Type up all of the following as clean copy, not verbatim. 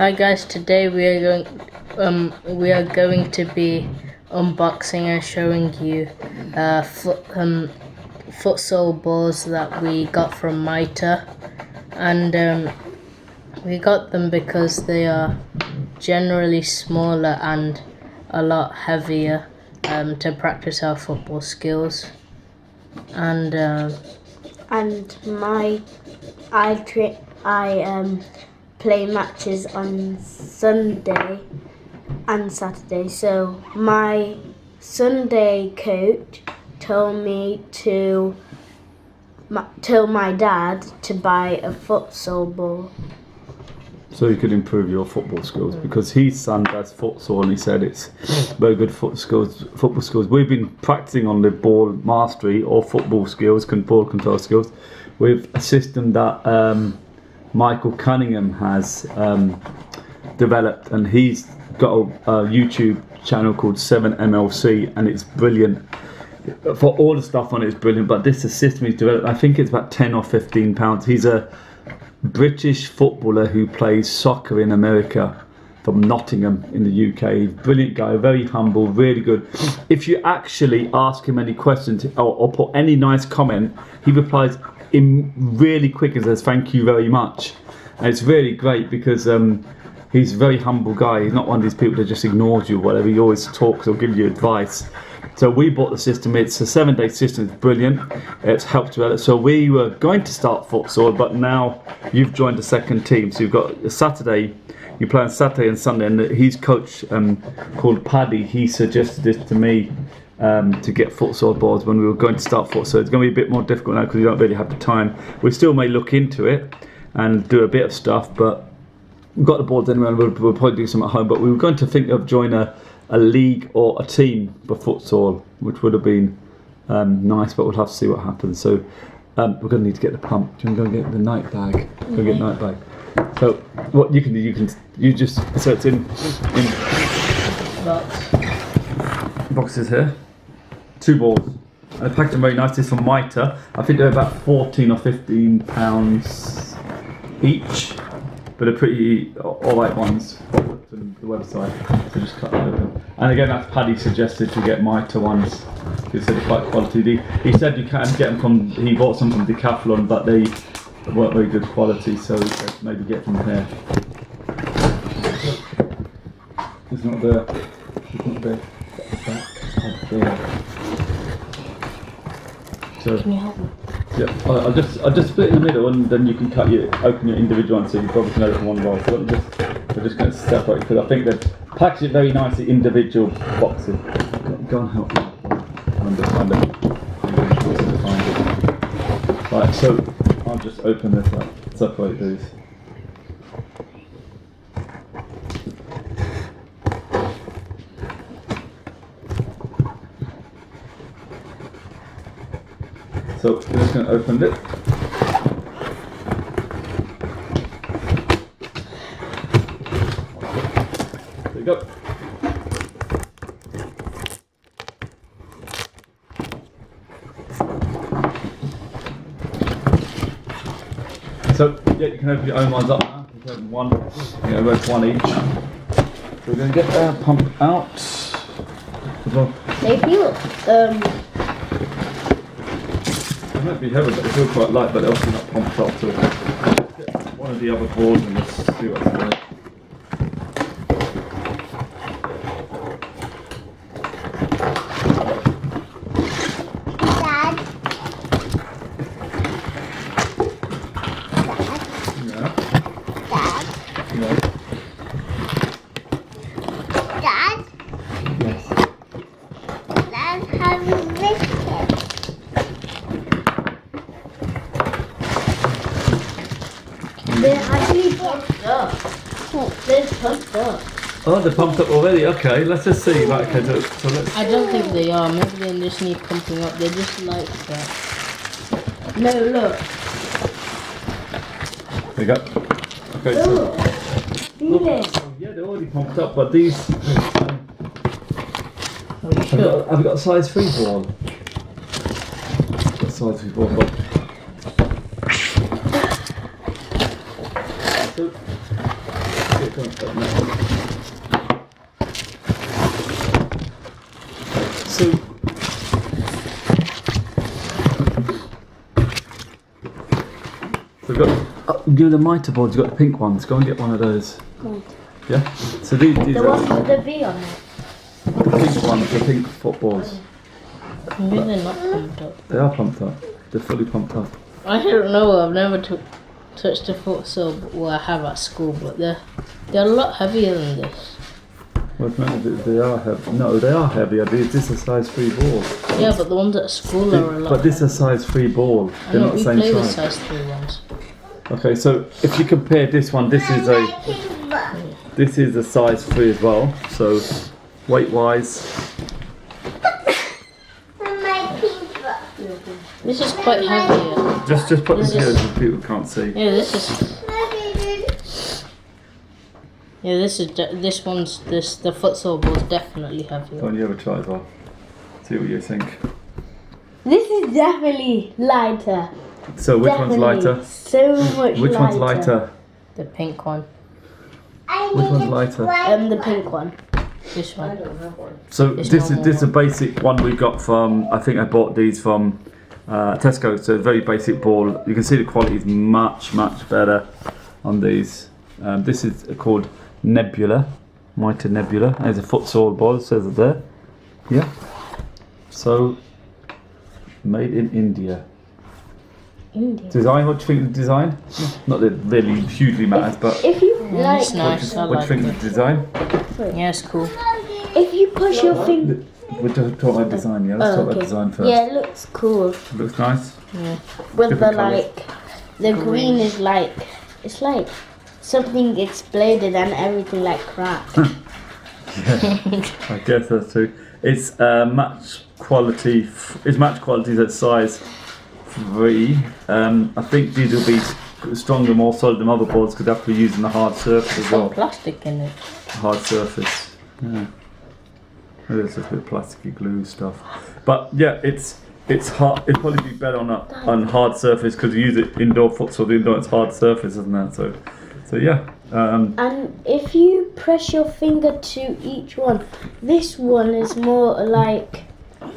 Hi guys, today we are going to be unboxing and showing you futsal balls that we got from Mitre, and we got them because they are generally smaller and a lot heavier to practice our football skills. And I play matches on Sunday and Saturday, so my Sunday coach told me to tell my dad to buy a futsal ball. So you could improve your football skills, because his son does futsal and he said it's very good football skills. We've been practicing on the ball mastery or football skills, ball control skills, with a system that Michael Cunningham has developed, and he's got a YouTube channel called 7MLC, and it's brilliant. For all the stuff on it is brilliant, but this is a system he's developed. I think it's about 10 or 15 pounds. He's a British footballer who plays soccer in America, from Nottingham in the UK. Brilliant guy, very humble, really good. If you actually ask him any questions or put any nice comment, he replies in really quick and says thank you very much. And it's really great because he's a very humble guy. He's not one of these people that just ignores you or whatever. He always talks or gives you advice. So we bought the system. It's a 7-day system. It's brilliant. It's helped develop. So we were going to start futsal, but now you've joined the second team. So you've got a Saturday. You play on Saturday and Sunday, and his coach called Paddy, he suggested this to me to get futsal balls when we were going to start futsal. So it's going to be a bit more difficult now because we don't really have the time. We still may look into it and do a bit of stuff, but we've got the balls anyway, and we'll probably do some at home. But we were going to think of joining a league or a team for futsal, which would have been nice, but we'll have to see what happens. So we're going to need to get the pump. Do you want to go get the night bag? Go get the night bag. So what you can do, you just, so it's in boxes here, 2 balls, and I packed them very nicely from Mitre. I think they're about 14 or 15 pounds each, but they're pretty alright ones from the website. So just cut it open. And again, that's Paddy suggested to get Mitre ones. He said they're quite quality. He said you can get them from, he bought some from Decathlon, but they weren't very good quality, so he said maybe get from here. It's not there. It's not there. So, Can you help me? yeah, I'll just split in the middle, and then you can open your individual ones, so you probably can open one roll. So we're just going to separate, because I think they've packaged it very nicely, individual boxes. Go and help me. I'm just trying to find it. Right, so I'll just open this up, separate these. So we're just going to open it. There you go. So yeah, you can open your own ones up now. You can open one, one each. So we're going to get the pump out. They feel It might be heavy, but they feel quite light, but they're also not pumped up. So get one of the other balls and let's see what's in it. Dad. Yeah. Dad. Yeah. Dad. Yes. Dad has a biscuit. They're actually pumped up. They're pumped up. Oh, they're pumped up already. Okay, let's just see. Right, okay, so let's. I don't think they are. Maybe they just need pumping up. They're just like that. No, look. There you go. Okay, so. Look. Feel it. Oh, yeah, they're already pumped up, but these. Sure. Have you got a size 3 ball? Got a size 3 ball, but. So, So we've got the Mitre boards. You've got the pink ones. Go and get one of those. Right. Yeah. So these The are one with the V on it. the pink ones, the pink footballs. Maybe they're not pumped up. They are pumped up. They're fully pumped up. I don't know. I've never touched a futsal. Well, I have at school, but they're a lot heavier than this. Well, no, they are heavy. No, they are heavier. This is a size 3 ball. Yeah, but the ones at school are a lot. But this is a size 3 ball. I They're know, not the we same play the size. size 3 ones. Okay, so if you compare this one, this is a size 3 as well. So weight wise, This is quite heavier. just put This this here is- so people can't see. Yeah, this is. Yeah, the futsal ball is definitely heavier. Go on, you have a try as well. See what you think. This is definitely lighter. So which one's lighter? So much Which one's lighter? The pink one. Which one's lighter? The pink one. This one. So It's this normal is a basic one we got from. I think I bought these from Tesco. So a very basic ball. You can see the quality is much better on these. This is called Nebula, Mitre Nebula. There's a futsal ball. It says it there. Yeah. So made in India. India. Design. What do you think of the design? Not that it really hugely matters, but If you Yeah, like, it's nice. I what do you like think it. of the design? Yeah, it's cool. if you push your finger. We're talking about design. Yeah. Let's talk about design first. Yeah, it looks cool. Looks nice. Yeah. With the Different colours. the green is like, it's like something exploded and everything like cracked. I guess that's true. It's match quality. It's match quality at size 3. I think these will be stronger, more solid than other boards because they have to be using the hard surface as Got well. plastic in it. Hard surface. Yeah. Maybe it's just a bit of plasticky glue stuff. But yeah, it's hard. It'd probably be better on hard surface because you use it indoor futsal. The indoor it's hard surface, isn't it? So yeah. And if you press your finger to each one, this one is more like,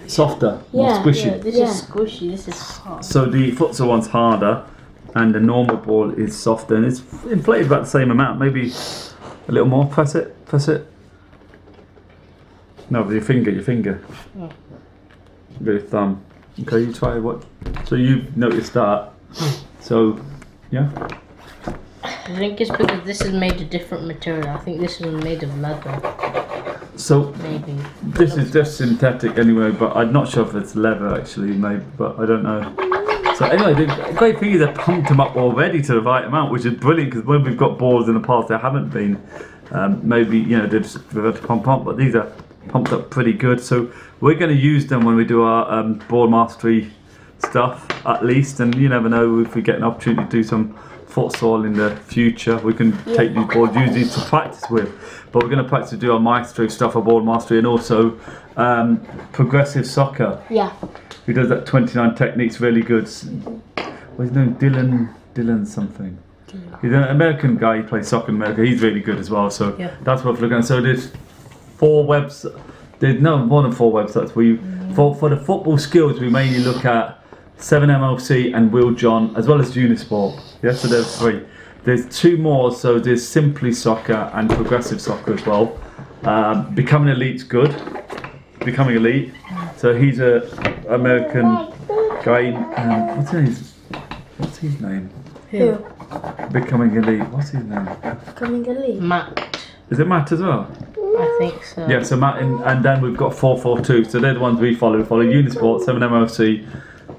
Softer, more Yeah, squishy. Yeah, this Yeah. is squishy. This is hard. So the futsal one's harder, and the normal ball is softer, and it's inflated about the same amount, maybe a little more. Press it. No, with your finger. Oh. With your thumb. Okay, you try what? So you've noticed that. So, yeah. I think it's because this is made of different material. I think this is made of leather. So Maybe. this is just synthetic anyway, but I'm not sure if it's leather actually, maybe, but I don't know. So anyway, the great thing is they pumped them up already to the right amount, which is brilliant because when we've got balls in the past they haven't been. Maybe they've had to pump up, but these are pumped up pretty good. So we're going to use them when we do our ball mastery stuff at least, and you never know if we get an opportunity to do some futsal in the future. We can take these balls, use these to practice with. But we're going to practice to do our mastery stuff, our ball mastery, and also progressive soccer. yeah. Who does that 29 techniques really good? What's his name? Dylan something. He's an American guy. He plays soccer in America. He's really good as well. So Yeah. that's worth looking at. So there's 4 websites. There's no more than 4 websites. For the football skills, we mainly look at 7MLC and Will John, as well as Unisport. Yeah, so there's 3. There's 2 more. So there's Simply Soccer and Progressive Soccer as well. Becoming Elite's good. Becoming Elite. So he's a American guy. What's his name? Who? Becoming Elite. What's his name? Coming a lead. Matt. Is it Matt as well? I think so. Yeah, so Matt, and then we've got 442. So they're the ones we follow. We follow Unisport, 7MOC,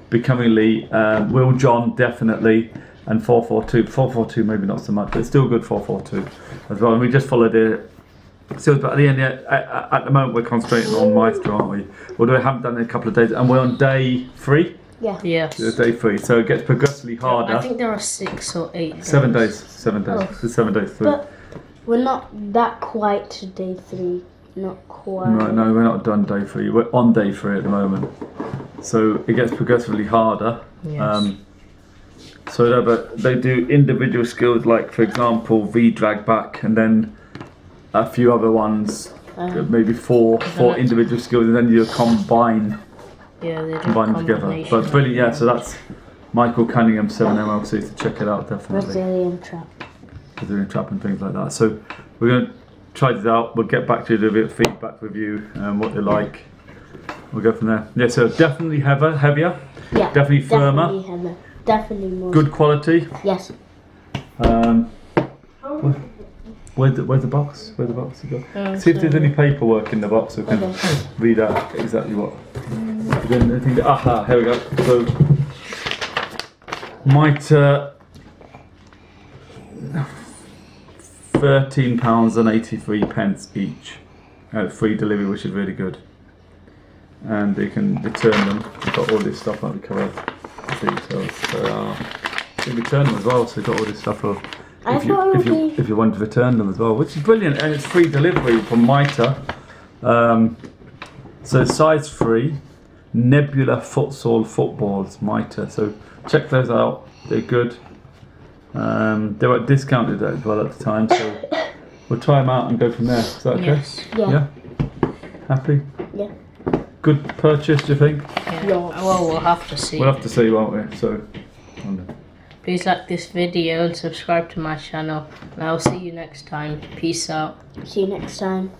Becoming Elite, Will John definitely, and 442. 442 maybe not so much, but it's still good 442 as well. And we just follow the. So, but at the end, at the moment, we're concentrating on Maestro, aren't we? Although we haven't done it in a couple of days, and we're on day 3. Yeah. Yes. It's day 3, so it gets progressively harder. I think there are 6 or 8. 7 days. 7 days. Oh. It's 7 days through. But we're not that quite to day 3. Not quite. No, we're not done day 3. We're on day 3 at the moment. So it gets progressively harder. Yes. So but they do individual skills like, for example, V drag back, and then a few other ones, maybe four that's- individual skills, and then you combine Yeah, they do them together. combination. But brilliant, yeah. So that's Michael Cunningham 7MLC. So check it out definitely. Brazilian trap. Doing trap and things like that. So we're going to try this out. We'll get back to you with a bit of feedback with you and what they like. We'll go from there. Yeah, so definitely heavier. Yeah. Definitely firmer. Definitely heavier. Definitely more. Good quality. Yes. Where's the box? Where's the box you got? Oh, See if there's any paperwork in the box so we can Okay. read out exactly what. Is there anything that, aha, here we go. So Mitre £13.83 each. Free delivery, which is really good. And you can return them. We've got all this stuff that we covered. Details. So you can return them as well. So you've got all this stuff of if you want to return them as well, which is brilliant, and it's free delivery from Mitre. So size 3 Nebula Futsal footballs, Mitre. So check those out. They're good. They were discounted as well at the time, so we'll try them out and go from there. Is that okay? Yes. Yeah. Happy? Yeah. Good purchase, do you think? Yeah. Well, we'll have to see. We'll have to see, won't we? So. Please like this video and subscribe to my channel. And I'll see you next time. Peace out. See you next time.